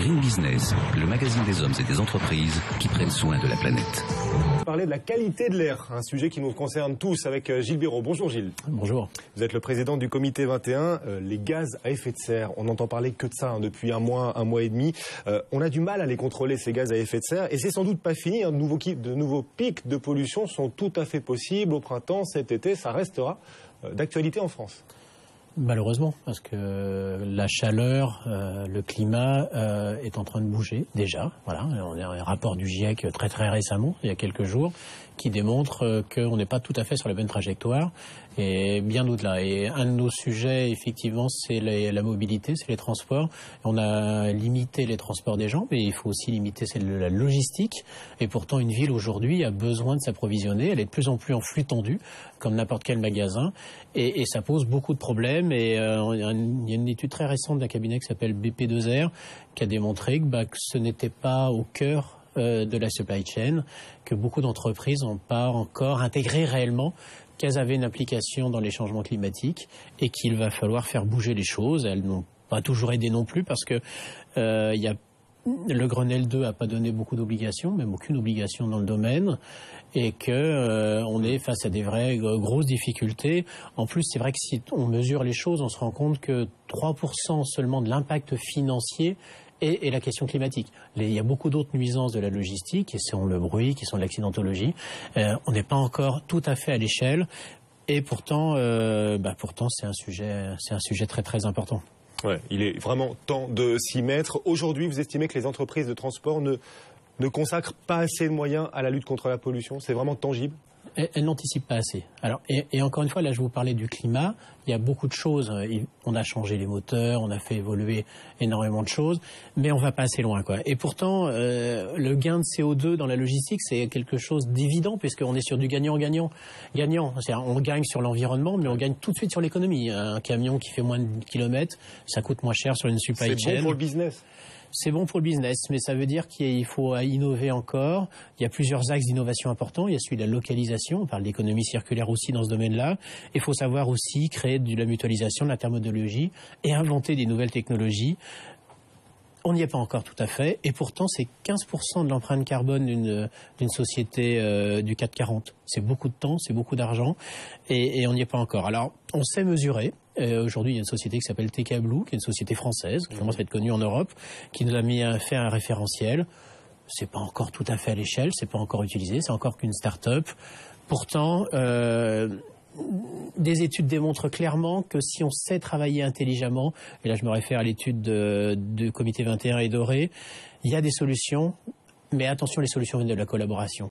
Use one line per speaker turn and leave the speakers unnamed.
Green Business, le magazine des hommes et des entreprises qui prennent soin de la planète.
Parler de la qualité de l'air, un sujet qui nous concerne tous avec Gilles Béraud. Bonjour Gilles.
Bonjour.
Vous êtes le président du comité 21, les gaz à effet de serre. On n'entend parler que de ça depuis un mois et demi. On a du mal à les contrôler, ces gaz à effet de serre, et c'est sans doute pas fini. De nouveaux pics de pollution sont tout à fait possibles au printemps, cet été. Ça restera d'actualité en France.
Malheureusement, parce que la chaleur, le climat est en train de bouger déjà. Voilà, on a un rapport du GIEC très récemment, il y a quelques jours, qui démontre qu'on n'est pas tout à fait sur la bonne trajectoire et bien au-delà. Et un de nos sujets, effectivement, c'est la mobilité, c'est les transports. On a limité les transports des gens, mais il faut aussi limiter la logistique. Et pourtant, une ville aujourd'hui a besoin de s'approvisionner. Elle est de plus en plus en flux tendu, comme n'importe quel magasin, et ça pose beaucoup de problèmes. Et il y a une étude très récente d'un cabinet qui s'appelle BP2R qui a démontré que ce n'était pas au cœur de la supply chain, que beaucoup d'entreprises n'ont pas encore intégré réellement qu'elles avaient une implication dans les changements climatiques et qu'il va falloir faire bouger les choses. Elles n'ont pas toujours aidé non plus parce que le Grenelle 2 n'a pas donné beaucoup d'obligations, même aucune obligation dans le domaine, et que on est face à des vraies grosses difficultés. En plus, c'est vrai que si on mesure les choses, on se rend compte que 3% seulement de l'impact financier et la question climatique. Il y a beaucoup d'autres nuisances de la logistique, qui sont le bruit, qui sont l'accidentologie. On n'est pas encore tout à fait à l'échelle, et pourtant c'est un sujet très important.
Ouais, il est vraiment temps de s'y mettre. Aujourd'hui, vous estimez que les entreprises de transport ne consacrent pas assez de moyens à la lutte contre la pollution? C'est vraiment tangible?
Elle n'anticipe pas assez. Alors, et encore une fois, là, je vous parlais du climat. Il y a beaucoup de choses. On a changé les moteurs, on a fait évoluer énormément de choses, mais on va pas assez loin, quoi. Et pourtant, le gain de CO2 dans la logistique, c'est quelque chose d'évident, puisqu'on est sur du gagnant-gagnant. Gagnant, c'est-à-dire on gagne sur l'environnement, mais on gagne tout de suite sur l'économie. Un camion qui fait moins de kilomètres, ça coûte moins cher sur une supply chain.
C'est bon pour le business.
C'est bon pour le business, mais ça veut dire qu'il faut innover encore. Il y a plusieurs axes d'innovation importants. Il y a celui de la localisation. On parle d'économie circulaire aussi dans ce domaine-là. Il faut savoir aussi créer de la mutualisation, de la thermodynamique et inventer des nouvelles technologies. On n'y est pas encore tout à fait, et pourtant c'est 15% de l'empreinte carbone d'une société du CAC 40. C'est beaucoup de temps, c'est beaucoup d'argent, et on n'y est pas encore. Alors, on sait mesurer. Aujourd'hui, il y a une société qui s'appelle TK Blue, qui est une société française, qui commence à être connue en Europe, qui nous a fait un référentiel. C'est pas encore tout à fait à l'échelle, c'est pas encore utilisé, c'est encore qu'une start-up. Pourtant, des études démontrent clairement que si on sait travailler intelligemment, et là je me réfère à l'étude du comité 21 et Doré, il y a des solutions, mais attention, les solutions viennent de la collaboration.